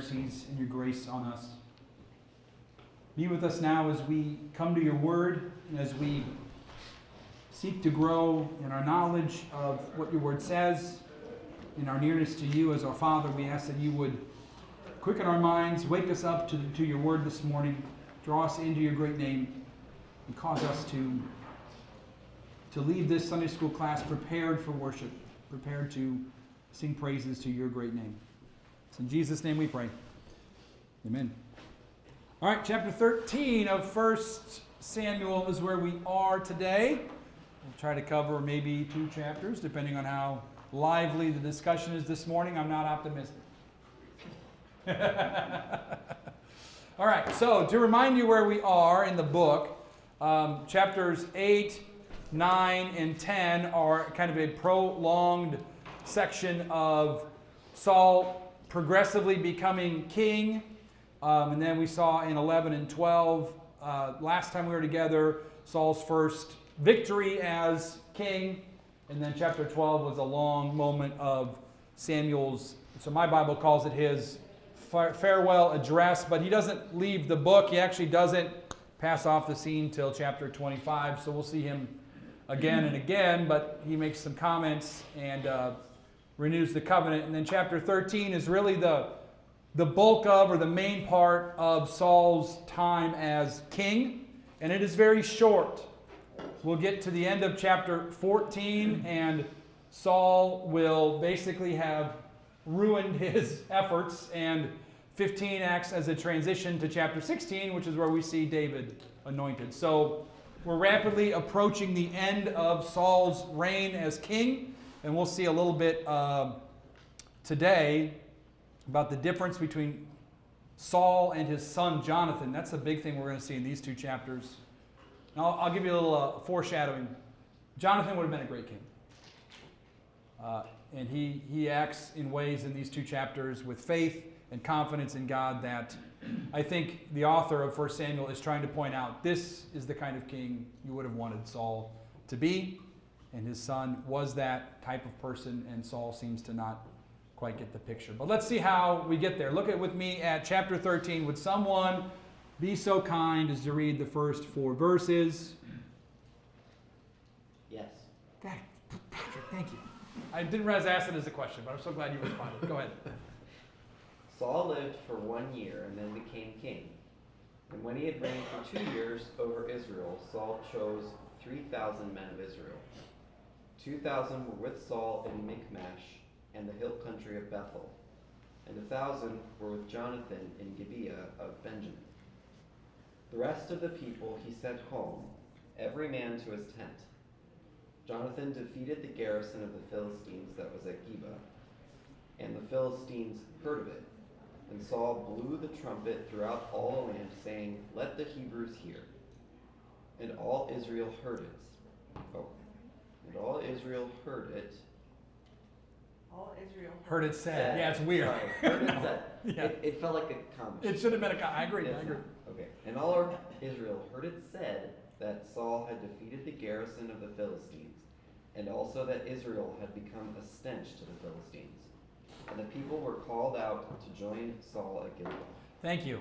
mercies and your grace on us. Be with us now as we come to your word and as we seek to grow in our knowledge of what your word says, in our nearness to you as our Father. We ask that you would quicken our minds, wake us up to your word this morning, draw us into your great name, and cause us to leave this Sunday school class prepared for worship, prepared to sing praises to your great name. It's in Jesus' name we pray. Amen. All right, chapter 13 of 1 Samuel is where we are today. We'll try to cover maybe 2 chapters, depending on how lively the discussion is this morning. I'm not optimistic. All right, so to remind you where we are in the book, chapters 8, 9, and 10 are kind of a prolonged section of Saul progressively becoming king. And then we saw in 11 and 12, last time we were together, Saul's first victory as king. And then chapter 12 was a long moment of Samuel's, so my Bible calls it his farewell address, but he doesn't leave the book. He actually doesn't pass off the scene till chapter 25, so we'll see him again and again, but he makes some comments and renews the covenant. And then chapter 13 is really the bulk of, or the main part of Saul's time as king, and it is very short. We'll get to the end of chapter 14, and Saul will basically have ruined his efforts, and 15 acts as a transition to chapter 16, which is where we see David anointed. So we're rapidly approaching the end of Saul's reign as king, and we'll see a little bit today about the difference between Saul and his son Jonathan. That's a big thing we're going to see in these 2 chapters. And I'll give you a little foreshadowing. Jonathan would have been a great king. And he acts in ways in these 2 chapters with faith and confidence in God that I think the author of 1 Samuel is trying to point out. This is the kind of king you would have wanted Saul to be. And his son was that type of person, and Saul seems to not quite get the picture. But let's see how we get there. Look with me at chapter 13. Would someone be so kind as to read the first 4 verses? Yes. Patrick, thank you. I didn't realize I asked it as a question, but I'm so glad you responded. Go ahead. Saul lived for 1 year and then became king. And when he had reigned for 2 years over Israel, Saul chose 3,000 men of Israel. 2,000 were with Saul in Michmash and the hill country of Bethel, and 1,000 were with Jonathan in Gibeah of Benjamin. The rest of the people he sent home, every man to his tent. Jonathan defeated the garrison of the Philistines that was at Geba, and the Philistines heard of it. And Saul blew the trumpet throughout all the land, saying, "Let the Hebrews hear." And all Israel heard it. And all Israel heard it. All Israel Heard it said. Yeah, it's weird. Sorry, heard it said. Yeah. It felt like a comment. It should have been I agree. Okay. And all Israel heard it said that Saul had defeated the garrison of the Philistines, and also that Israel had become a stench to the Philistines. And the people were called out to join Saul at Gilgal. Thank you.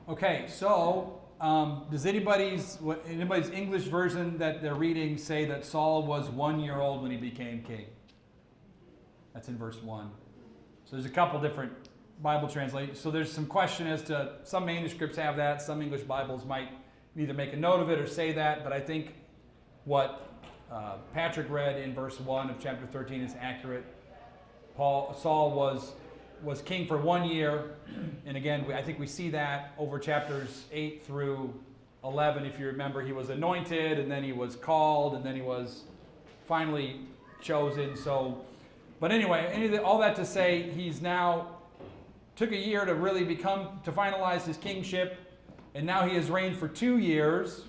Okay, so does anybody's English version that they're reading say that Saul was 1 year old when he became king? That's in verse 1. So there's a couple different Bible translations. So there's some question as to, some manuscripts have that, some English Bibles might either make a note of it or say that, but I think what Patrick read in verse 1 of chapter 13 is accurate. Saul was king for 1 year, and again, I think we see that over chapters 8 through 11. If you remember, he was anointed, and then he was called, and then he was finally chosen. So, but anyway, all that to say, he's now took a year to really to finalize his kingship, and now he has reigned for 2 years,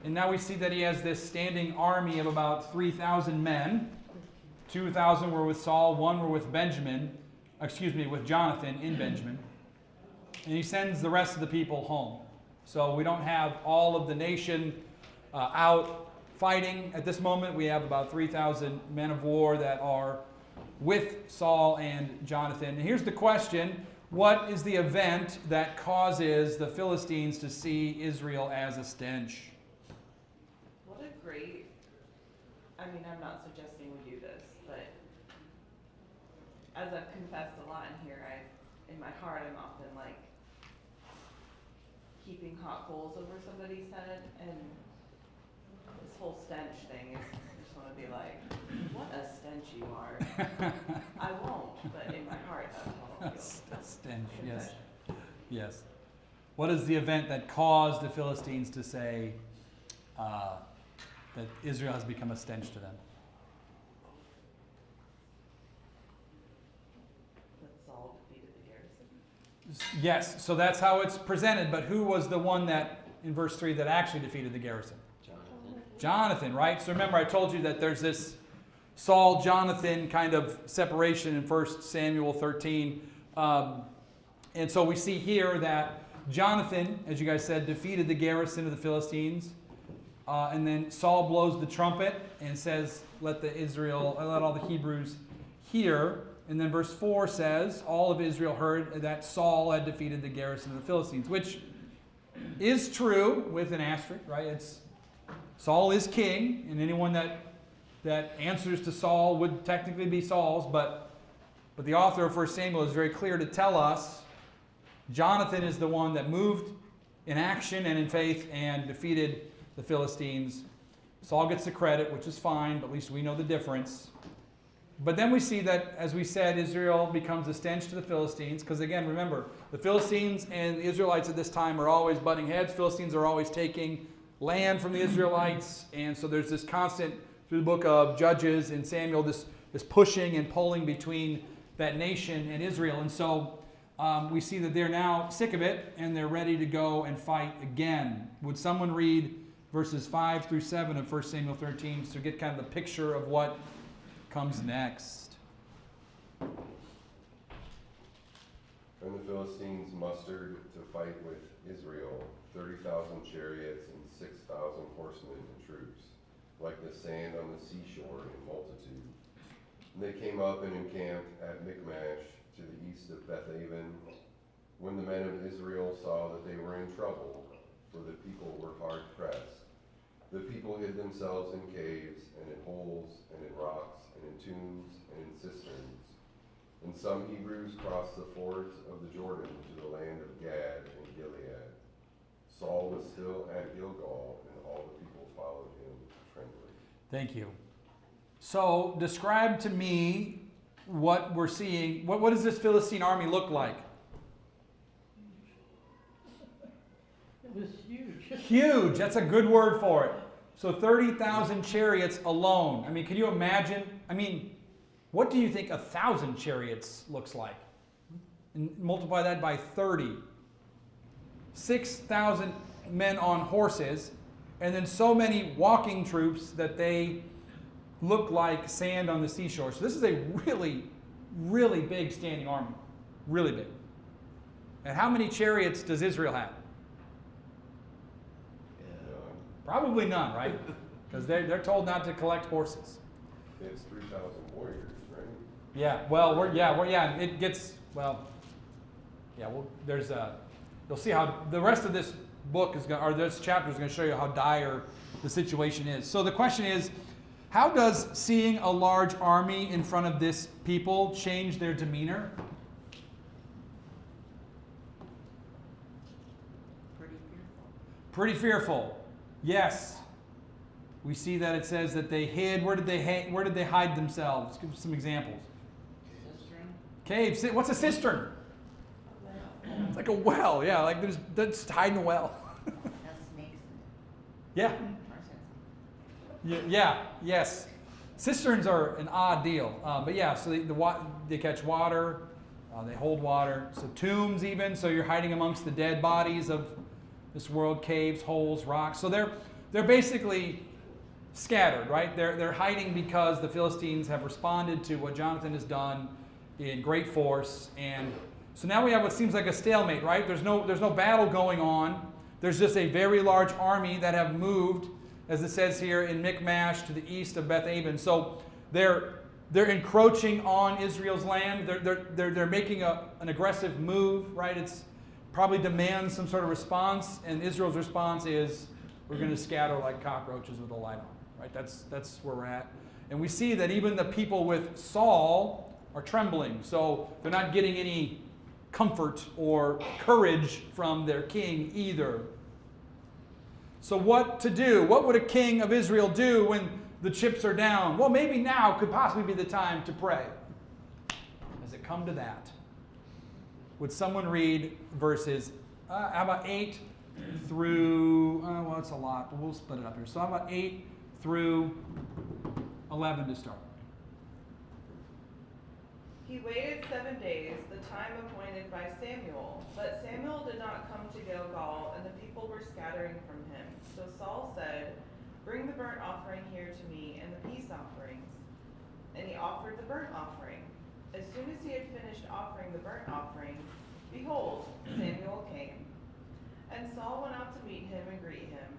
and now we see that he has this standing army of about 3,000 men. 2,000 were with Saul, 1 were with with Jonathan in Benjamin. And he sends the rest of the people home. So we don't have all of the nation out fighting at this moment. We have about 3,000 men of war that are with Saul and Jonathan. And here's the question. what is the event that causes the Philistines to see Israel as a stench? What a great, I mean, I'm not suggesting we do this, but as I've confessed a lot in here, in my heart, I'm often like heaping hot coals over somebody's head, and this whole stench thing is, I just want to be like, what a stench you are. I won't, but in my heart, that's how I feel. Stench, yes. Yes. What is the event that caused the Philistines to say that Israel has become a stench to them? That Saul defeated the garrison. Yes, so that's how it's presented, but who was the one that, in verse 3, that actually defeated the garrison? Jonathan, right? So remember I told you that there's this Saul-Jonathan kind of separation in 1 Samuel 13. And so we see here that Jonathan, as you guys said, defeated the garrison of the Philistines. And then Saul blows the trumpet and says, let all the Hebrews hear. And then verse 4 says, all of Israel heard that Saul had defeated the garrison of the Philistines, which is true with an asterisk, right? Saul is king, and anyone that answers to Saul would technically be Saul's, but the author of 1 Samuel is very clear to tell us Jonathan is the one that moved in action and in faith and defeated the Philistines. Saul gets the credit, which is fine, but at least we know the difference. But then we see that, as we said, Israel becomes a stench to the Philistines, because again, remember, the Philistines and the Israelites at this time are always butting heads. Philistines are always taking land from the Israelites, and so there's this constant, through the book of Judges and Samuel, this pushing and pulling between that nation and Israel. And so we see that they're now sick of it, and they're ready to go and fight again. Would someone read verses 5 through 7 of 1 Samuel 13 to get kind of the picture of what comes next? And the Philistines mustered to fight with Israel 30,000 chariots and 6,000 horsemen and troops, like the sand on the seashore in multitude. And they came up and encamped at Michmash to the east of Bethaven. When the men of Israel saw that they were in trouble, for the people were hard pressed, the people hid themselves in caves and in holes and in rocks and in tombs and in cisterns. And some Hebrews crossed the fords of the Jordan to the land of Gad and Gilead. Saul was still at Gilgal, and all the people followed him trembling. Thank you. So, describe to me what we're seeing. What does this Philistine army look like? It was huge. Huge. That's a good word for it. So 30,000 chariots alone. I mean, can you imagine? I mean, what do you think 1,000 chariots looks like? And multiply that by 30. 6,000 men on horses, and then so many walking troops that they look like sand on the seashore. So this is a really, really big standing army. Really big. And how many chariots does Israel have? Probably none, right? Because they're told not to collect horses. It's 3,000 warriors, right? Yeah. Well, it gets there's you'll see how the rest of this book is going, or this chapter is going to show you how dire the situation is. So the question is, how does seeing a large army in front of this people change their demeanor? Pretty fearful. Yes. We see that it says that they hid. Where did they hide themselves? Give us some examples. Cistern. Caves. What's a cistern? It's like a well. Yeah, like they're just hiding a well. Yeah. Yes. Cisterns are an odd deal. But yeah, so they catch water. They hold water. So tombs even. So you're hiding amongst the dead bodies of this world, caves, holes, rocks. So they're basically scattered, right? They're hiding because the Philistines have responded to what Jonathan has done in great force. And so now we have what seems like a stalemate, right? There's no battle going on. There's just a very large army that have moved, as it says here, in Michmash to the east of Bethaven. So they're they're encroaching on Israel's land. They're making an aggressive move, right? It's probably demands some sort of response, and Israel's response is, we're going to scatter like cockroaches with a light on, right? That's where we're at. And we see that even the people with Saul are trembling, so they're not getting any comfort or courage from their king either. So what to do? What would a king of Israel do when the chips are down? Well, maybe now could possibly be the time to pray. Has it come to that? Would someone read verses, how about 8 through, well, it's a lot, but we'll split it up here. So how about 8 through 11 to start? He waited 7 days, the time appointed by Samuel. But Samuel did not come to Gilgal, and the people were scattering from him. So Saul said, "Bring the burnt offering here to me, and the peace offerings." And he offered the burnt offering. As soon as he had finished offering the burnt offering, behold, Samuel came. And Saul went out to meet him and greet him.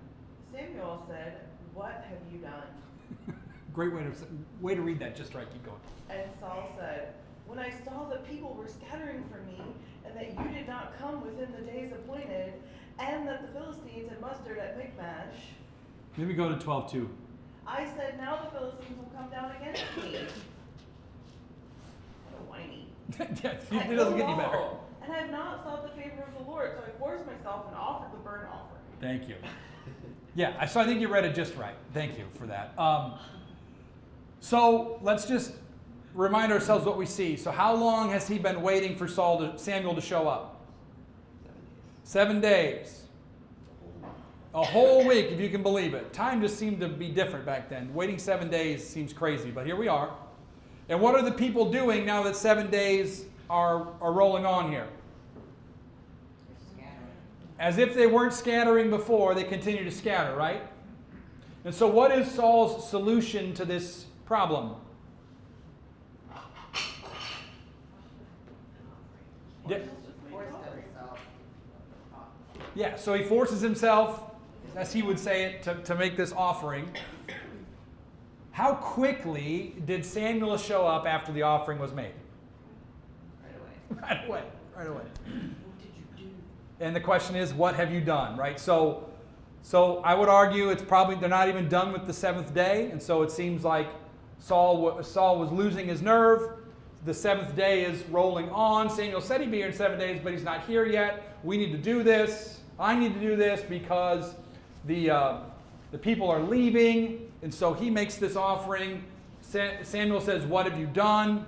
Samuel said, "What have you done?" Great way to read that, just right, keep going. And Saul said, "When I saw the people were scattering from me, and that you did not come within the days appointed, and that the Philistines had mustered at Michmash, Maybe go to 12:2. I said, now the Philistines will come down against me." What a whiny. It doesn't get any better. And I have not sought the favor of the Lord, so I forced myself and offered the burnt offering. Thank you. Yeah, so I think you read it just right. Thank you for that. So let's just remind ourselves what we see. So how long has he been waiting for Samuel to show up? 7 days. A whole week, if you can believe it. Time just seemed to be different back then. Waiting 7 days seems crazy, but here we are. And what are the people doing now that 7 days are rolling on here? As if they weren't scattering before, they continue to scatter, right? And so what is Saul's solution to this problem? Yeah. Yeah, so he forces himself, as he would say it, to make this offering. How quickly did Samuel show up after the offering was made? Right away. Right away. What did you do? And the question is, what have you done, right? So I would argue it's probably, they're not even done with the 7th day, and so it seems like Saul was losing his nerve. The 7th day is rolling on. Samuel said he'd be here in 7 days, but he's not here yet. We need to do this. I need to do this because the people are leaving, and so he makes this offering. Samuel says, "What have you done?"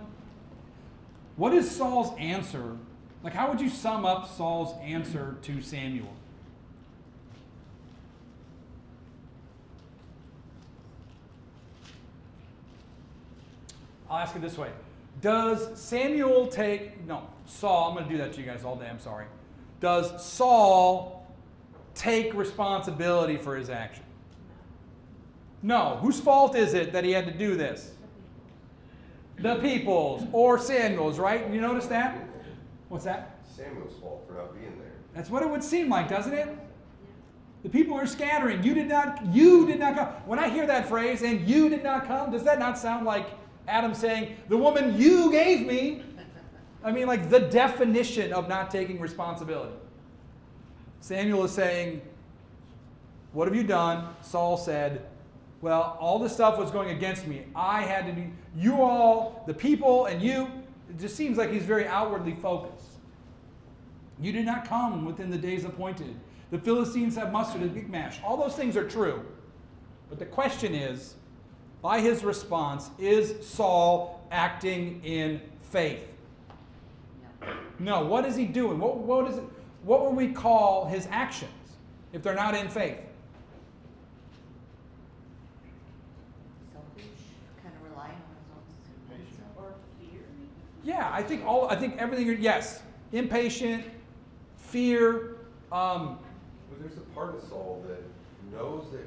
What is Saul's answer? Like, how would you sum up Saul's answer to Samuel? I'll ask it this way. Does Saul, I'm going to do that to you guys all day, I'm sorry. Does Saul take responsibility for his action? No. Whose fault is it that he had to do this? The people's or Samuel's, right? You notice that? What's that? Samuel's fault for not being there. That's what it would seem like, doesn't it? The people are scattering. You did not come. When I hear that phrase, and you did not come, does that not sound like Adam saying, the woman you gave me? I mean, like the definition of not taking responsibility. Samuel is saying, what have you done? Saul said, well, all this stuff was going against me. I had to do, you all, the people and you, it just seems like he's very outwardly focused. You did not come within the days appointed. The Philistines have mustered at Michmash. All those things are true. But the question is, by his response, is Saul acting in faith? No. What is he doing? What would we call his actions if they're not in faith? Selfish, kind of relying on his own. Or fear. Yeah, I think everything. Yes, impatient, fear. But there's a part of Saul that knows that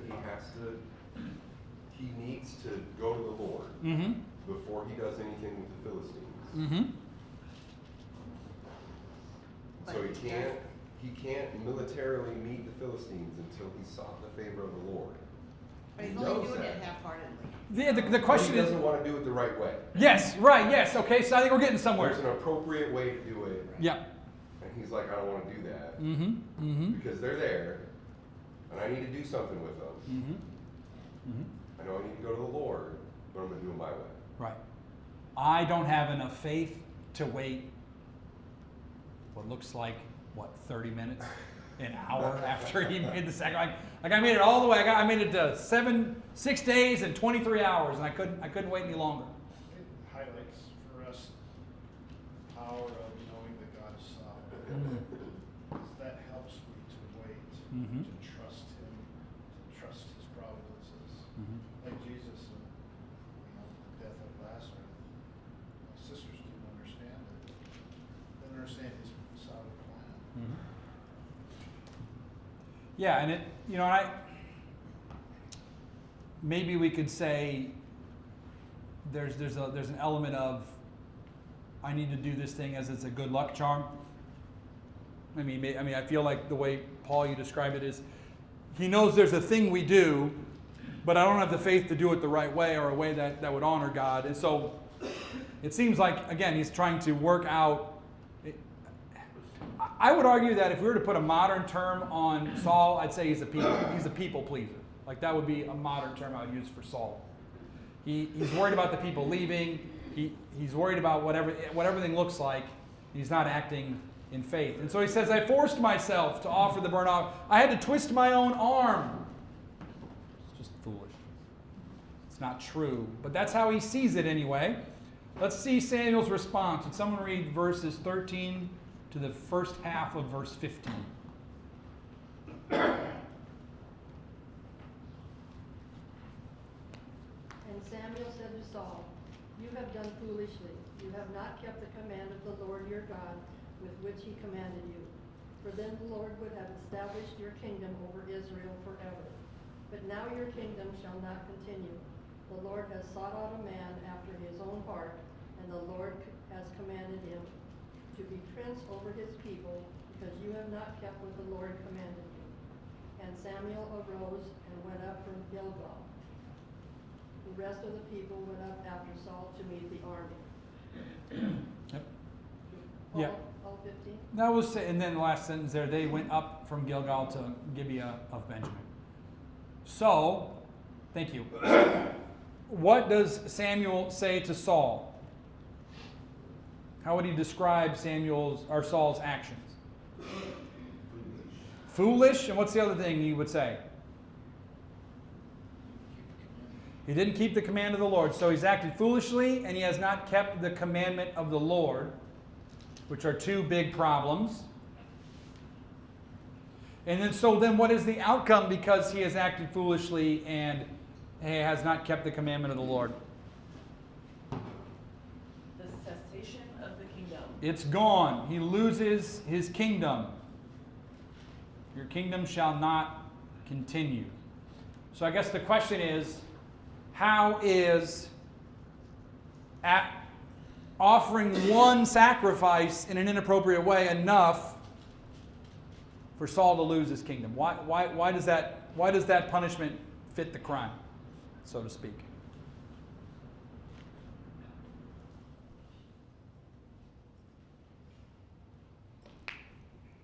he needs to go to the Lord Mm-hmm. before he does anything with the Philistines. Mm-hmm. So he can't militarily meet the Philistines until he sought the favor of the Lord. But he's He only knows doing that. it half-heartedly. The But question he is, doesn't want to do it the right way. yes, right, yes, okay, so I think we're getting somewhere. There's an appropriate way to do it, Yeah. and he's like, I don't want to do that Mm-hmm, mm-hmm, because they're there, and I need to do something with them. mm-hmm, mm-hmm. I know I need to go to the Lord, but I'm going to do it my way. Right. I don't have enough faith to wait what looks like, 30 minutes? An hour after he made the sacrifice. Like I made it all the way. I made it to 6 days and 23 hours, and I couldn't wait any longer. It highlights for us the power of knowing that God is sovereign. Mm-hmm. Because that helps me to wait, Mhm. to trust Him, to trust His providences. Mhm. Like Jesus and the death of Lazarus. My sisters didn't understand it. They didn't understand His sovereign plan. Mhm. Yeah, and maybe we could say there's an element of I need to do this thing as it's a good luck charm. I mean, I feel like the way Paul you describe it is he knows there's a thing we do, but I don't have the faith to do it the right way or a way that would honor God. And so it seems like, again, he's trying to work out. I would argue that if we were to put a modern term on Saul, I'd say he's a people pleaser. Like that would be a modern term I would use for Saul. He's worried about the people leaving. He's worried about what everything looks like. He's not acting in faith. And so he says, I forced myself to offer the burnt offering. I had to twist my own arm. It's just foolish. It's not true. But that's how he sees it anyway. Let's see Samuel's response. Would someone read verses 13 to the first half of verse 15? And Samuel said to Saul, You have done foolishly. You have not kept the command of the Lord your God with which he commanded you. For then the Lord would have established your kingdom over Israel forever. But now your kingdom shall not continue. The Lord has sought out a man after his own heart, and the Lord has commanded him to be prince over his people, because you have not kept what the Lord commanded you. And Samuel arose and went up from Gilgal. The rest of the people went up after Saul to meet the army. Yep. All, Yeah. all 15? That was, and then the last sentence there, they went up from Gilgal to Gibeah of Benjamin. So, thank you. What does Samuel say to Saul? How would he describe Saul's actions? Foolish, and what's the other thing he would say? He didn't keep the command of the Lord. So he's acted foolishly, and he has not kept the commandment of the Lord, which are two big problems. And then what is the outcome because he has acted foolishly and he has not kept the commandment of the Lord? The cessation of the kingdom. It's gone. He loses his kingdom. Your kingdom shall not continue. So I guess the question is, how is offering one sacrifice in an inappropriate way enough for Saul to lose his kingdom? Why does that punishment fit the crime, so to speak?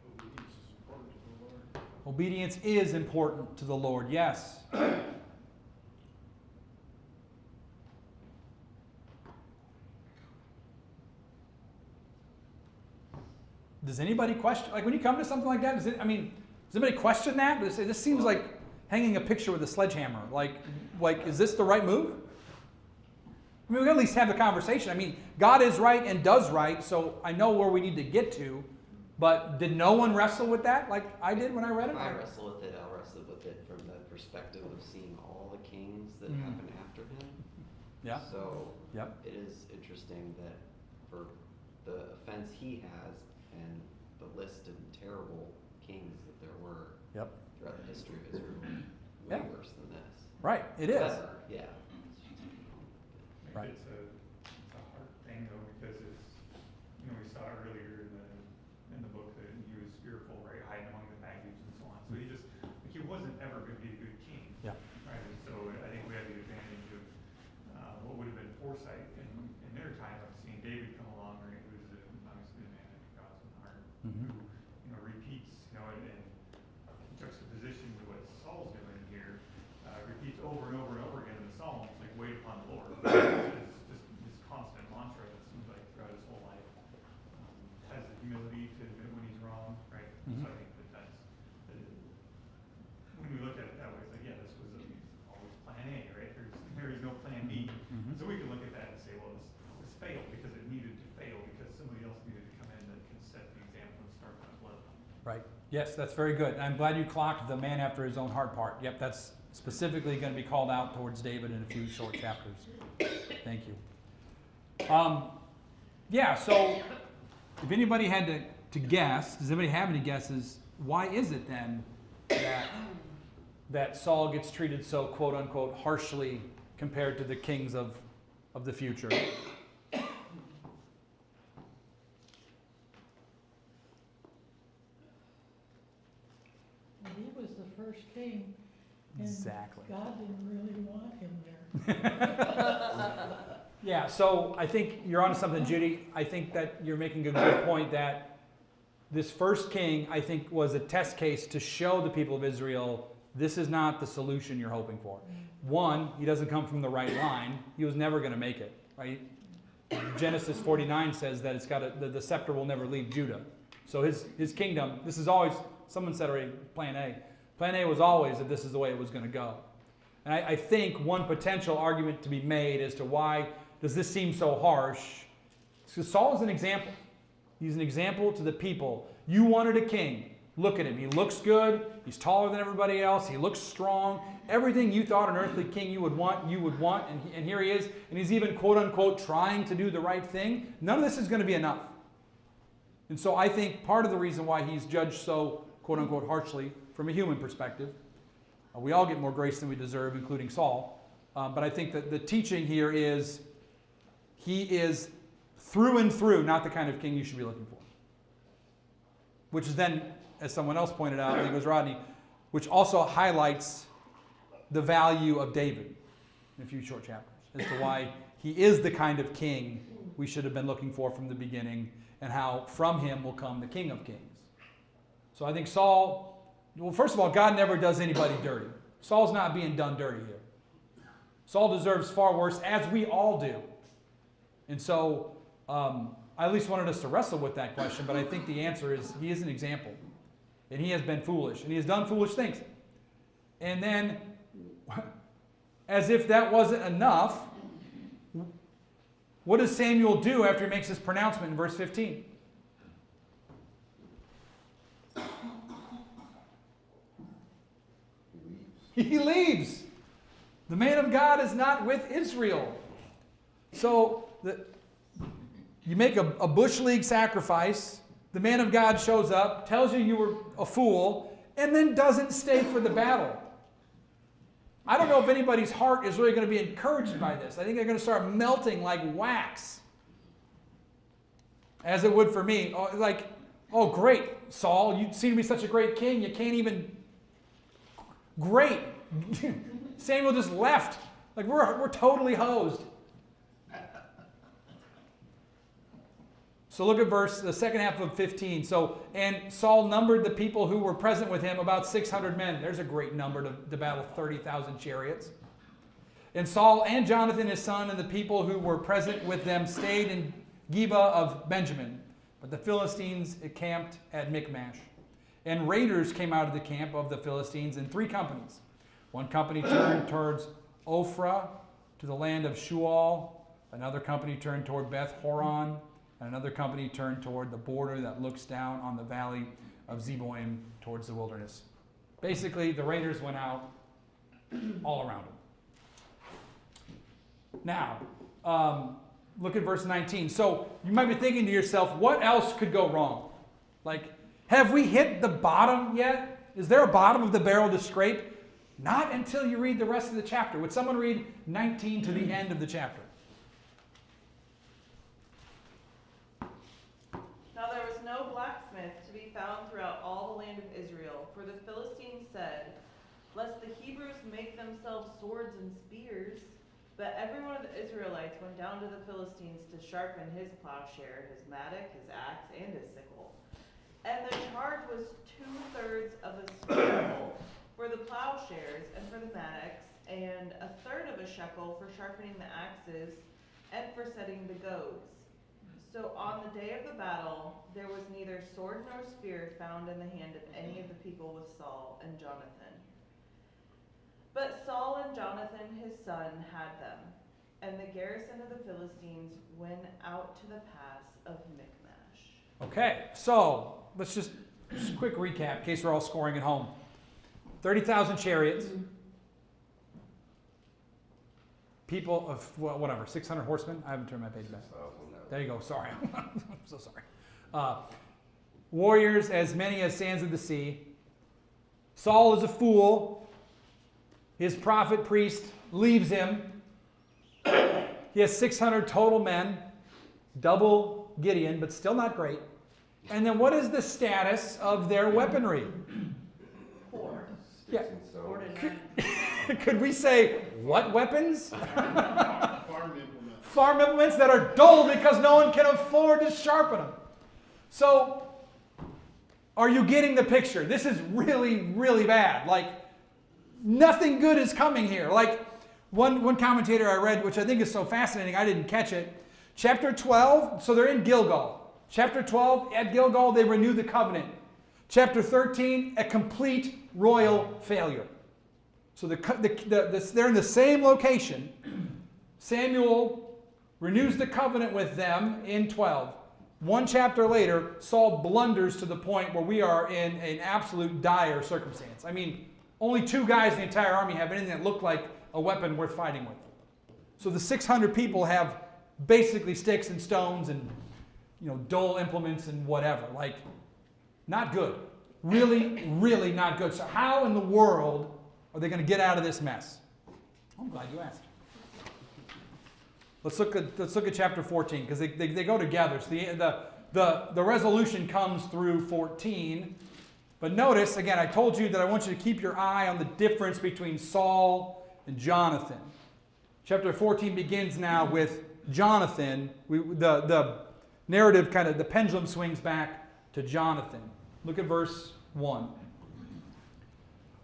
Obedience is important to the Lord. Obedience is important to the Lord, yes. Does anybody question, like when you come to something like that, does anybody question that? This seems like hanging a picture with a sledgehammer. Like, is this the right move? I mean, we can at least have the conversation. I mean, God is right and does right, so I know where we need to get to. But did no one wrestle with that like I did when I read it? If I wrestle with it, I'll wrestle with it from the perspective of seeing all the kings that Mhm. happen after him. Yeah. So Yep. it is interesting that for the offense he has and the list of terrible kings that there were Yep. throughout the history of Israel, way Yeah. worse than this. Right. It is. However, yeah. Right. It's a hard thing though, because it's, we saw earlier in the book that he was fearful, right, hiding among the baggage and so on. So he wasn't ever going to be a good king. Yeah. Right, and so repeats, in juxtaposition to what Saul's doing here, repeats over and over and over again in the Psalms, like, wait upon the Lord. It's just this constant mantra that seems like throughout his whole life. Has the humility to admit when he's wrong, right? Mhm. So I think that's, when we look at it that way, it's like, yeah, this was always plan A, right? There is no plan B. Mhm. So we can look at that and say, well, this failed because it needed to fail because somebody else needed to come in that can set the example and start that bloodline. Right. Yes, that's very good. I'm glad you clocked the man after his own heart part. Yep, that's specifically going to be called out towards David in a few short chapters. Thank you. Yeah, so if anybody had to guess, does anybody have any guesses, why is it then that Saul gets treated so quote unquote harshly compared to the kings of the future? He was the first king, and Exactly. God didn't really want him there. Yeah, so I think you're onto something, Judy. I think that you're making a good point that this first king, I think, was a test case to show the people of Israel this is not the solution you're hoping for. One, he doesn't come from the right line. He was never going to make it, right? Genesis 49 says that the scepter will never leave Judah. So his kingdom, this is always, someone said already, plan A. Plan A was always that this is the way it was going to go. And I think one potential argument to be made as to why does this seem so harsh, because Saul is an example. He's an example to the people. You wanted a king. Look at him. He looks good. He's taller than everybody else. He looks strong. Everything you thought an earthly king you would want. And here he is. And he's even, quote unquote, trying to do the right thing. None of this is going to be enough. And so I think part of the reason why he's judged so, quote unquote, harshly from a human perspective, we all get more grace than we deserve, including Saul. But I think that the teaching here is he is through and through not the kind of king you should be looking for. Which is then, as someone else pointed out, I think it was Rodney, which also highlights the value of David in a few short chapters as to why he is the kind of king we should have been looking for from the beginning, and how from him will come the King of Kings. So I think Saul, well, first of all, God never does anybody dirty. Saul's not being done dirty here. Saul deserves far worse, as we all do. And so I at least wanted us to wrestle with that question, but I think the answer is he is an example. And he has been foolish, and he has done foolish things. And then, as if that wasn't enough, what does Samuel do after he makes this pronouncement in verse 15? He leaves. The man of God is not with Israel. So you make a bush league sacrifice. The man of God shows up, tells you were a fool, and then doesn't stay for the battle. I don't know if anybody's heart is really going to be encouraged by this. I think they're going to start melting like wax. As it would for me. Oh, great, Saul, you seem to be such a great king. You can't even... Great. Samuel just left. Like, we're totally hosed. So look at the second half of 15. So, and Saul numbered the people who were present with him, about 600 men. There's a great number to battle 30,000 chariots. And Saul and Jonathan his son and the people who were present with them stayed in Geba of Benjamin. But the Philistines camped at Michmash. And raiders came out of the camp of the Philistines in 3 companies. One company turned towards Ophrah to the land of Shual. Another company turned toward Beth Horon. And another company turned toward the border that looks down on the valley of Zeboim towards the wilderness. Basically, the raiders went out all around them. Now, look at verse 19. So you might be thinking to yourself, what else could go wrong? Like, have we hit the bottom yet? Is there a bottom of the barrel to scrape? Not until you read the rest of the chapter. Would someone read 19 to the end of the chapter? Now there was no blacksmith to be found throughout all the land of Israel, for the Philistines said, lest the Hebrews make themselves swords and spears. But every one of the Israelites went down to the Philistines to sharpen his plowshare, his mattock, his axe, and his sickle. And the charge was too 2/3 of a shekel for the plowshares and for the mattocks, and 1/3 of a shekel for sharpening the axes and for setting the goads. So on the day of the battle, there was neither sword nor spear found in the hand of any of the people with Saul and Jonathan. But Saul and Jonathan his son had them, and the garrison of the Philistines went out to the pass of Michmash. Okay, so let's just a quick recap in case we're all scoring at home. 30,000 chariots. People of, well, whatever, 600 horsemen. I haven't turned my page back. 6,000. There you go. Sorry. I'm so sorry. Warriors as many as sands of the sea. Saul is a fool. His prophet priest leaves him. He has 600 total men. Double Gideon, but still not great. And then what is the status of their weaponry? Poor. Yeah. Sticks and Poor stones. to none. Could we say what weapons? Farm implements. Farm implements that are dull because no one can afford to sharpen them. So, are you getting the picture? This is really, really bad. Like, nothing good is coming here. Like, one commentator I read, which I think is so fascinating, I didn't catch it. Chapter 12, so they're in Gilgal. Chapter 12, at Gilgal, they renew the covenant. Chapter 13, a complete royal failure. So they're in the same location. Samuel renews the covenant with them in 12. One chapter later, Saul blunders to the point where we are in an absolute dire circumstance. I mean, only 2 guys in the entire army have anything that looked like a weapon worth fighting with. So the 600 people have basically sticks and stones and, dull implements and whatever. Like, not good. Really, really not good. So how in the world are they going to get out of this mess? I'm glad you asked. Let's look at chapter 14 because they go together. So the resolution comes through 14. But notice, again, I told you that I want you to keep your eye on the difference between Saul and Jonathan. Chapter 14 begins now with Jonathan. The narrative the pendulum swings back to Jonathan. Look at verse 1.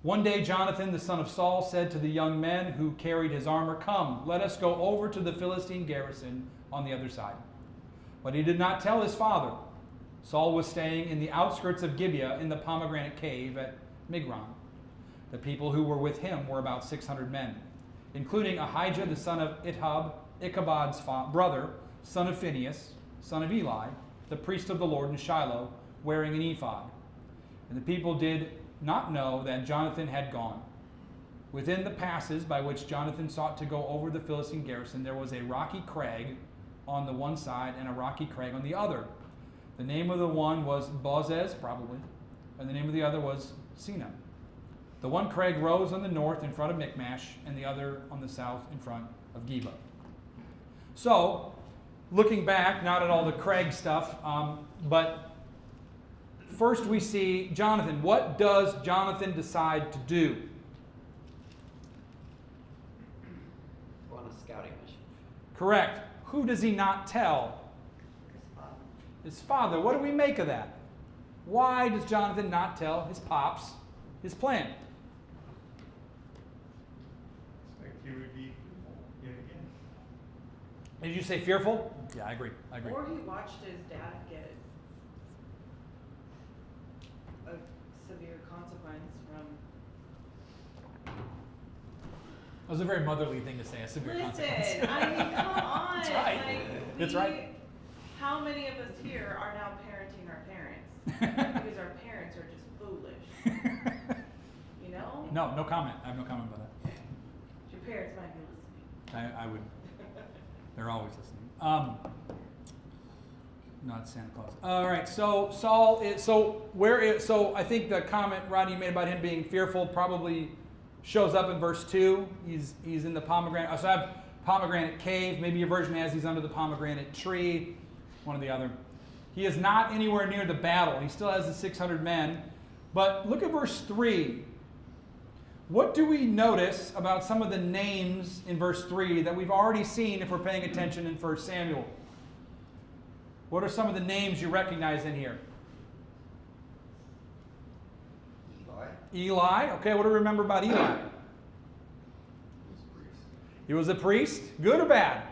One day Jonathan, the son of Saul, said to the young men who carried his armor, "Come, let us go over to the Philistine garrison on the other side." But he did not tell his father. Saul was staying in the outskirts of Gibeah in the pomegranate cave at Migron. The people who were with him were about 600 men, including Ahijah the son of Ichabod's brother, son of Phinehas, son of Eli, the priest of the Lord in Shiloh, wearing an ephod. And the people did not know that Jonathan had gone. Within the passes by which Jonathan sought to go over the Philistine garrison, there was a rocky crag on the one side and a rocky crag on the other. The name of the one was Bozez, probably, and the name of the other was Sina. The one crag rose on the north in front of Michmash, and the other on the south in front of Geba. So, looking back, not at all the crag stuff, but first we see Jonathan. What does Jonathan decide to do? Go on a scouting mission. Correct. Who does he not tell? His father. What do we make of that? Why does Jonathan not tell his pops his plan? Expect he would be yet again. Did you say fearful? Yeah, I agree. Or he watched his dad get a severe consequence from. That was a very motherly thing to say, a severe consequence. Listen, I mean, come on. That's right. Like, That's right. How many of us here are now parenting our parents? Because our parents are just foolish. You know? No comment. I have no comment about that. Your parents might be listening. I would. They're always listening. Not Santa Claus. All right. So Saul is. So I think the comment Rodney made about him being fearful probably shows up in verse 2. He's in the pomegranate. So I have pomegranate cave. Maybe your version has he's under the pomegranate tree. One or the other. He is not anywhere near the battle. He still has the 600 men. But look at verse 3. What do we notice about some of the names in verse 3 that we've already seen if we're paying attention in 1 Samuel? What are some of the names you recognize in here? Eli. Okay, what do we remember about Eli? He was a priest. Good or bad?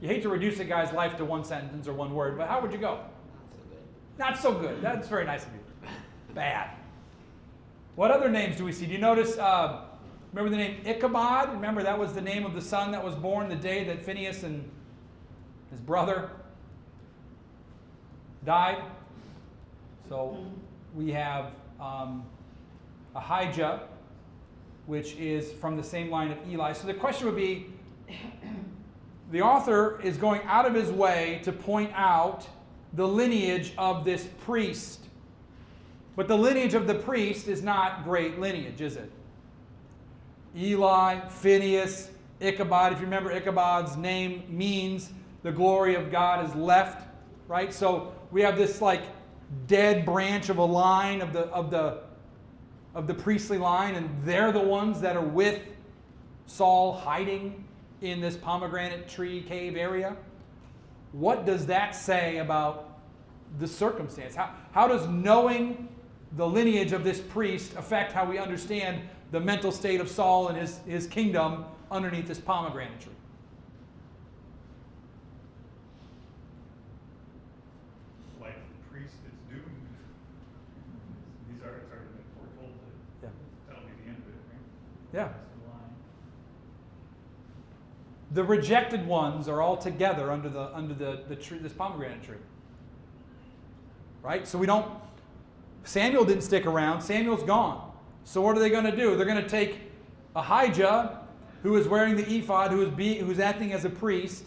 You hate to reduce a guy's life to one sentence or one word, but how would you go? Not so good. That's very nice of you. Bad. What other names do we see? Do you notice, remember the name Ichabod? Remember that was the name of the son that was born the day that Phinehas and his brother died? So we have Ahijah, which is from the same line of Eli. So the question would be, the author is going out of his way to point out the lineage of this priest. But the lineage of the priest is not great lineage, is it? Eli, Phinehas, Ichabod. If you remember, Ichabod's name means the glory of God is left, right? So we have this like dead branch of a line of the priestly line, and they're the ones that are with Saul hiding in this pomegranate tree cave area. What does that say about the circumstance? How does knowing the lineage of this priest affect how we understand the mental state of Saul and his kingdom underneath this pomegranate tree? Like the priest is doomed. It's already been foretold that that'll be the end of it, right? Yeah. That's the line. The rejected ones are all together under the tree, this pomegranate tree. Right? So Samuel didn't stick around. Samuel's gone. So what are they going to do? They're going to take Ahijah, who is wearing the ephod, who's acting as a priest.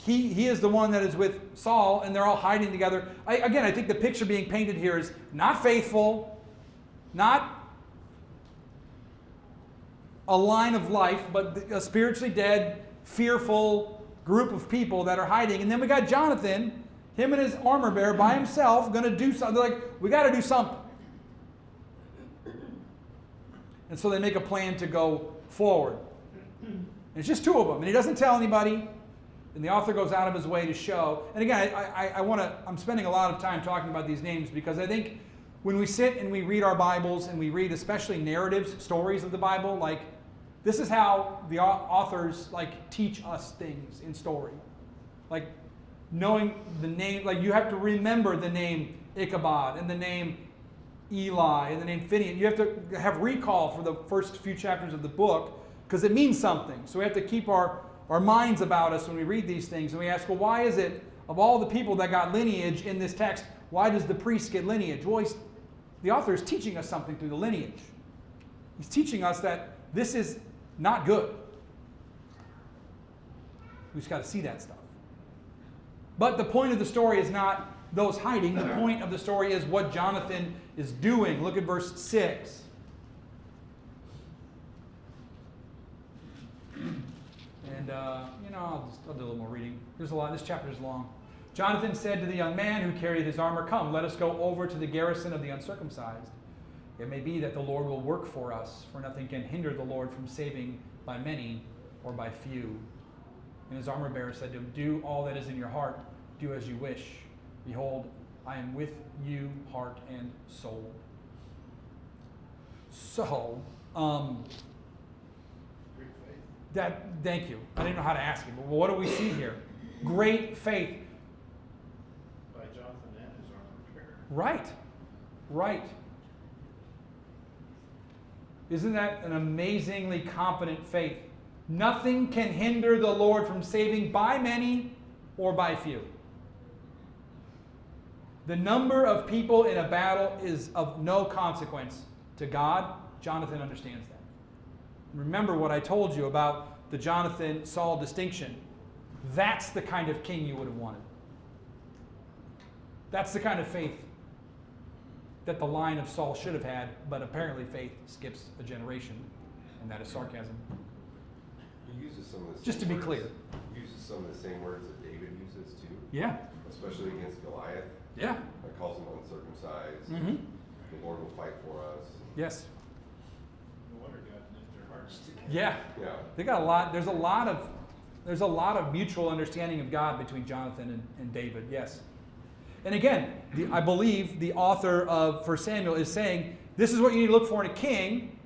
He is the one that is with Saul, and they're all hiding together. I think the picture being painted here is not faithful, not a line of life, but a spiritually dead, fearful group of people that are hiding. And then we got Jonathan, him and his armor bearer by himself, going to do something. They're like, we got to do something. And so they make a plan to go forward. And it's just two of them, and he doesn't tell anybody. And the author goes out of his way to show. And again, I'm spending a lot of time talking about these names because I think when we sit and we read our Bibles and we read especially narratives, stories of the Bible, like this is how the authors like teach us things in story. Like knowing the name, like you have to remember the name Ichabod and the name Eli and the name Phinehas. You have to have recall for the first few chapters of the book because it means something. So we have to keep our minds about us when we read these things. And we ask, well, why is it, of all the people that got lineage in this text, why does the priest get lineage? Well, the author is teaching us something through the lineage. He's teaching us that this is not good. We just got to see that stuff. But the point of the story is not those hiding. The point of the story is what Jonathan is doing. Look at verse 6. And, I'll do a little more reading. There's a lot. This chapter is long. Jonathan said to the young man who carried his armor, "Come, let us go over to the garrison of the uncircumcised. It may be that the Lord will work for us, for nothing can hinder the Lord from saving by many or by few." And his armor bearer said to him, "Do all that is in your heart. Do as you wish. Behold, I am with you, heart and soul." So, thank you. I didn't know how to ask it, but what do we see here? Great faith. By Jonathan and his armor bearer. Right. Isn't that an amazingly confident faith? Nothing can hinder the Lord from saving by many or by few. The number of people in a battle is of no consequence to God. Jonathan understands that. Remember what I told you about the Jonathan-Saul distinction. That's the kind of king you would have wanted. That's the kind of faith that the line of Saul should have had, but apparently faith skips a generation, and that is sarcasm. He uses some of the Just to same be clear. words. He uses some of the same words that David uses too, Yeah. especially against Goliath. Yeah. That calls him uncircumcised. Mm-hmm. The Lord will fight for us. Yes. No wonder God knit their hearts together. Yeah. Yeah. They got a lot. There's a lot of mutual understanding of God between Jonathan and David. Yes. And again, I believe the author of 1 Samuel is saying, this is what you need to look for in a king.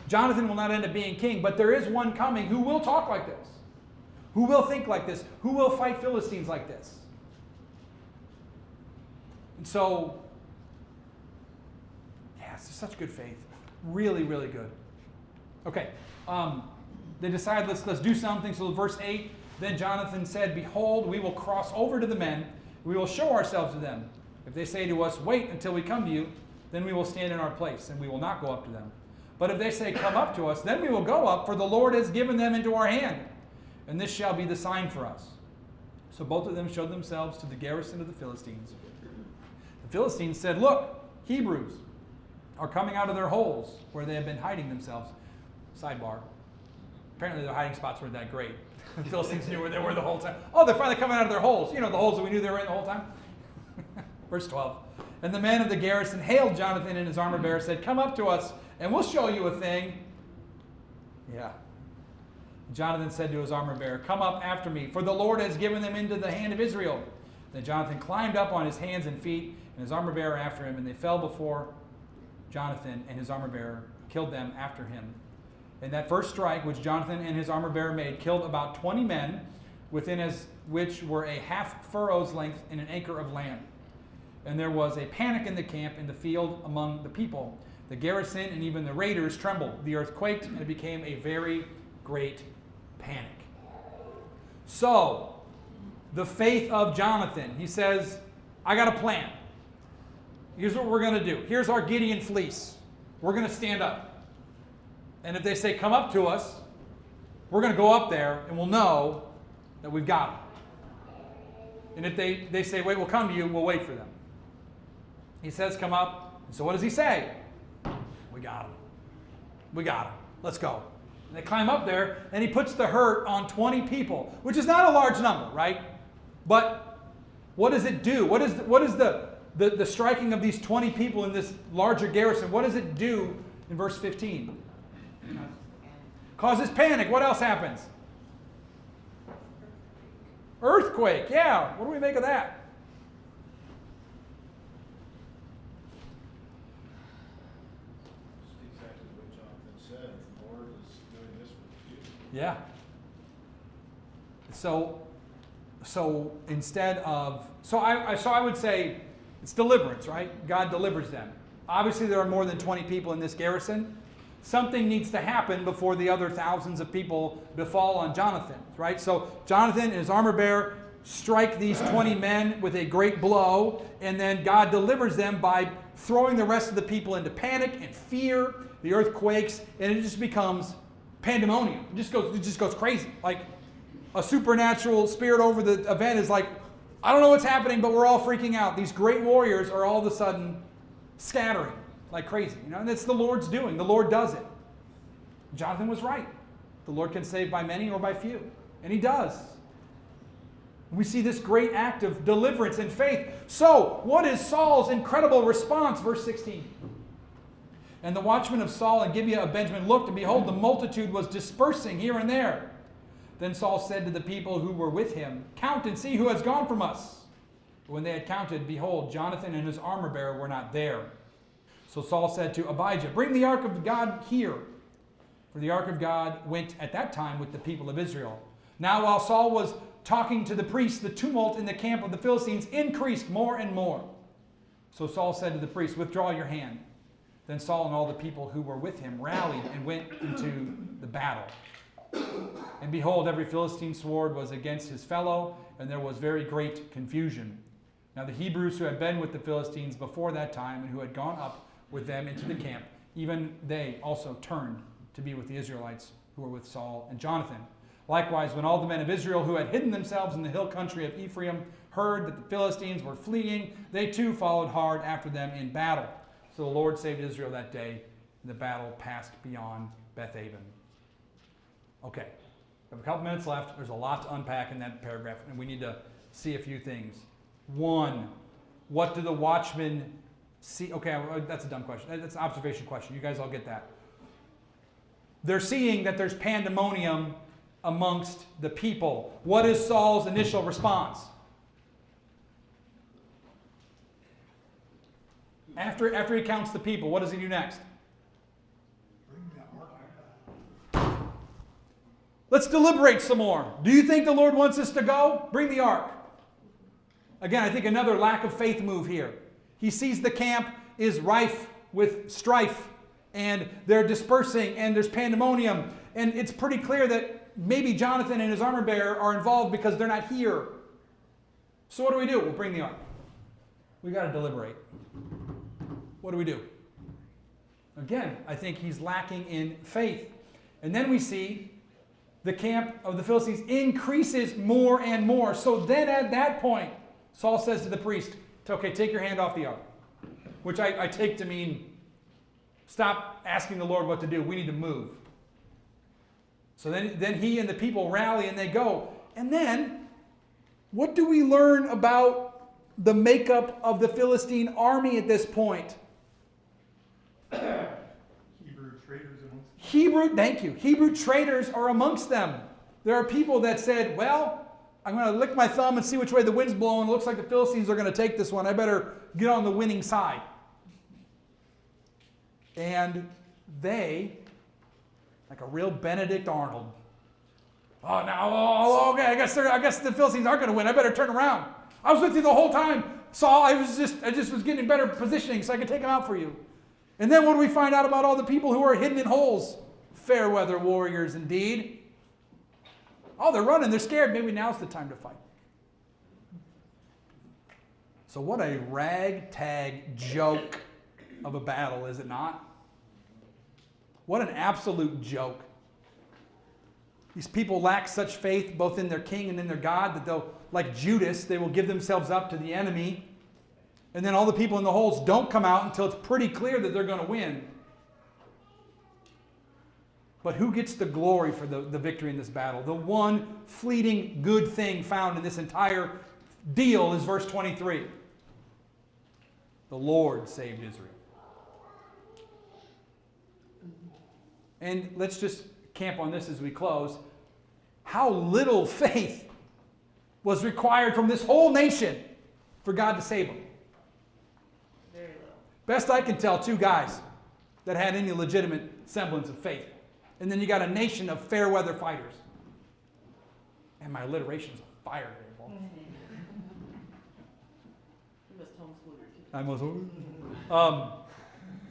Jonathan will not end up being king, but there is one coming who will talk like this, who will think like this, who will fight Philistines like this. And so, yeah, it's such good faith. Really, really good. Okay, they decide let's do something. So verse 8, then Jonathan said, behold, we will cross over to the men. We will show ourselves to them. If they say to us, wait until we come to you, then we will stand in our place, and we will not go up to them. But if they say, come up to us, then we will go up, for the Lord has given them into our hand. And this shall be the sign for us. So both of them showed themselves to the garrison of the Philistines. The Philistines said, look, Hebrews are coming out of their holes where they have been hiding themselves. Sidebar. Apparently their hiding spots weren't that great. The Philistines knew where they were the whole time. Oh, they're finally coming out of their holes. You know, the holes that we knew they were in the whole time. Verse 12. And the men of the garrison hailed Jonathan and his armor bearer, said, come up to us, and we'll show you a thing. Yeah. Jonathan said to his armor bearer, come up after me, for the Lord has given them into the hand of Israel. Then Jonathan climbed up on his hands and feet, and his armor bearer after him, and they fell before Jonathan, and his armor bearer killed them after him. And that first strike, which Jonathan and his armor bearer made, killed about 20 men, within as which were a half furrow's length in an acre of land. And there was a panic in the camp, in the field, among the people. The garrison and even the raiders trembled. The earth quaked, and it became a very great panic. So, the faith of Jonathan. He says, I got a plan. Here's what we're going to do. Here's our Gideon fleece. We're going to stand up. And if they say, come up to us, we're going to go up there, and we'll know that we've got them. And if they say, wait, we'll come to you, we'll wait for them. He says, come up. So what does he say? We got him. We got him. Let's go. And they climb up there, and he puts the hurt on 20 people, which is not a large number, right? But what does it do? What is the striking of these 20 people in this larger garrison? What does it do in verse 15? Causes panic. What else happens? Earthquake. Yeah. What do we make of that? Exactly what Jonathan said. The Lord is doing this with you. Yeah. So instead of I would say it's deliverance, right? God delivers them. Obviously, there are more than 20 people in this garrison. Something needs to happen before the other thousands of people befall on Jonathan, right? So Jonathan and his armor bearer strike these 20 men with a great blow, and then God delivers them by throwing the rest of the people into panic and fear. The earth quakes, and it just becomes pandemonium. It just goes crazy. Like a supernatural spirit over the event is like, I don't know what's happening, but we're all freaking out. These great warriors are all of a sudden scattering like crazy, and it's the Lord's doing. The Lord does it. Jonathan was right. The Lord can save by many or by few, and he does. We see this great act of deliverance and faith. So, what is Saul's incredible response? Verse 16. And the watchmen of Saul and Gibeah of Benjamin looked, and behold, the multitude was dispersing here and there. Then Saul said to the people who were with him, count and see who has gone from us. When they had counted, behold, Jonathan and his armor bearer were not there. So Saul said to Abijah, bring the ark of God here. For the ark of God went at that time with the people of Israel. Now while Saul was talking to the priests, the tumult in the camp of the Philistines increased more and more. So Saul said to the priests, withdraw your hand. Then Saul and all the people who were with him rallied and went into the battle. And behold, every Philistine sword was against his fellow, and there was very great confusion. Now the Hebrews who had been with the Philistines before that time, and who had gone up with them into the camp, even they also turned to be with the Israelites who were with Saul and Jonathan. Likewise, when all the men of Israel who had hidden themselves in the hill country of Ephraim heard that the Philistines were fleeing, they too followed hard after them in battle. So the Lord saved Israel that day, and the battle passed beyond Bethaven. Okay, we have a couple minutes left. There's a lot to unpack in that paragraph, and we need to see a few things. One, what do the watchmen see? Okay, that's a dumb question. That's an observation question. You guys all get that. They're seeing that there's pandemonium amongst the people. What is Saul's initial response? After he counts the people, what does he do next? Bring the ark back. Let's deliberate some more. Do you think the Lord wants us to go? Bring the ark. Again, I think another lack of faith move here. He sees the camp is rife with strife, and they're dispersing, and there's pandemonium, and it's pretty clear that maybe Jonathan and his armor bearer are involved because they're not here. So what do? We'll bring the ark. We got to deliberate. What do we do? Again, I think he's lacking in faith. And then we see the camp of the Philistines increases more and more. So then at that point, Saul says to the priest, okay, take your hand off the ark. Which I take to mean, stop asking the Lord what to do. We need to move. So then he and the people rally and they go. And then, what do we learn about the makeup of the Philistine army at this point? Hebrew traders amongst them. Thank you. Hebrew traders are amongst them. There are people that said, well, I'm going to lick my thumb and see which way the wind's blowing. It looks like the Philistines are going to take this one. I better get on the winning side. And they, like a real Benedict Arnold, okay, I guess the Philistines aren't going to win. I better turn around. I was with you the whole time, Saul. I just was getting better positioning so I could take them out for you. And then what do we find out about all the people who are hidden in holes? Fair weather warriors indeed. Oh, they're running. They're scared. Maybe now's the time to fight. So what a ragtag joke of a battle, is it not? What an absolute joke. These people lack such faith both in their king and in their God that they'll, like Judas, they will give themselves up to the enemy. And then all the people in the holes don't come out until it's pretty clear that they're going to win. But who gets the glory for the victory in this battle? The one fleeting good thing found in this entire deal is verse 23. The Lord saved Israel. And let's just camp on this as we close. How little faith was required from this whole nation for God to save them. Very little. Best I can tell, 2 guys that had any legitimate semblance of faith. And then you got a nation of fair weather fighters. And my alliteration's on fire today, Paul. You must homeschool your kids. I must.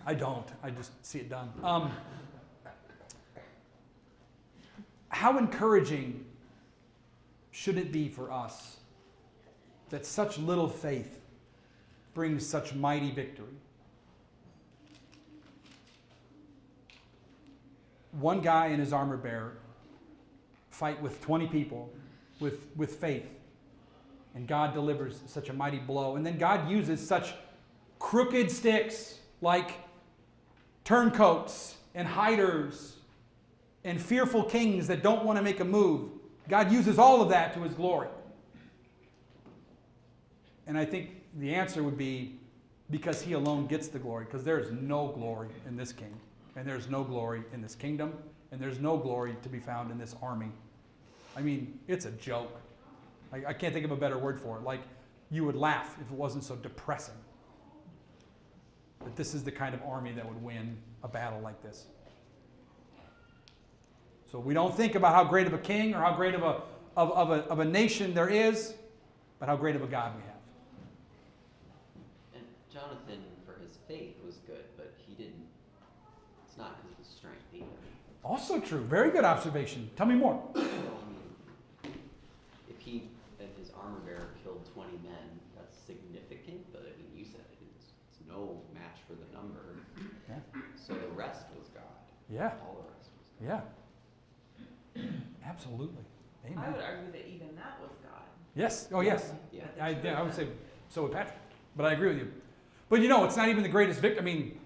I don't. I just see it done. How encouraging should it be for us that such little faith brings such mighty victory? One guy and his armor bearer fight with 20 people with faith. And God delivers such a mighty blow. And then God uses such crooked sticks like turncoats and hiders and fearful kings that don't want to make a move. God uses all of that to his glory. And I think the answer would be because he alone gets the glory, because there is no glory in this king, and there's no glory in this kingdom, and there's no glory to be found in this army. I mean, it's a joke. I can't think of a better word for it. Like, you would laugh if it wasn't so depressing. That this is the kind of army that would win a battle like this. So we don't think about how great of a king or how great of a nation there is, but how great of a God we have. And Jonathan, for his faith, was good, but he didn't. It's not because of his strength either. Also true. Very good observation. Tell me more. Well, I mean, if his armor bearer killed 20 men, that's significant, but I mean, you said it's no match for the number. Yeah. So the rest was God. Yeah. All the rest was God. Yeah. Absolutely. Amen. I would argue that even that was God. Yes. Oh, yes. Yeah. I would say so would Patrick. But I agree with you. But you know, it's not even the greatest victory. I mean,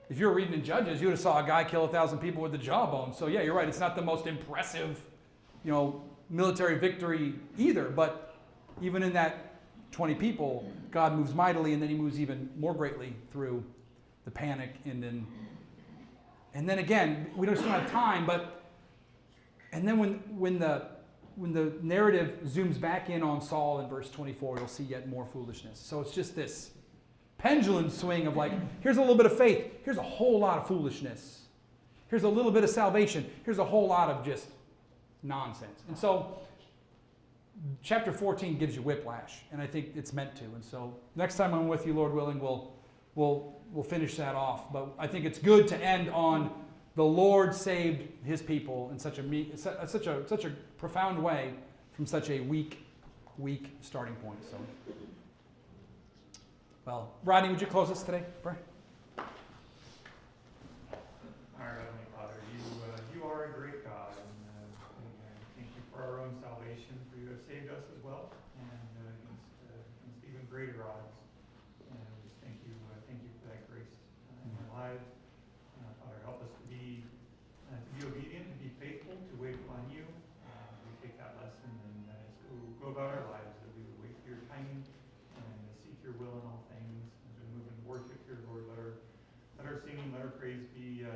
if you were reading in Judges, you would have saw a guy kill 1,000 people with the jawbone. So yeah, you're right. It's not the most impressive, military victory either. But even in that 20 people, God moves mightily, and then he moves even more greatly through the panic. And then again, we don't still have time, but and then when the narrative zooms back in on Saul in verse 24, you'll see yet more foolishness. So it's just this pendulum swing of like, here's a little bit of faith, here's a whole lot of foolishness. Here's a little bit of salvation, here's a whole lot of just nonsense. And so, chapter 14 gives you whiplash, and I think it's meant to. And so, next time I'm with you, Lord willing, we'll finish that off. But I think it's good to end on the Lord saved his people in such a profound way from such a weak starting point. So, well, Rodney, would you close us today? Pray. Our Heavenly Father, you are a great God, and we thank you for our own salvation, for you have saved us as well, and against even greater odds. And we just thank you for that grace in our lives. Father, help us to be obedient, to be faithful, to wait upon you. We take that lesson, and as we go about our lives, that we would wait for your timing and seek your will in all things. As we move into worship here, Lord, let our singing, let our praise be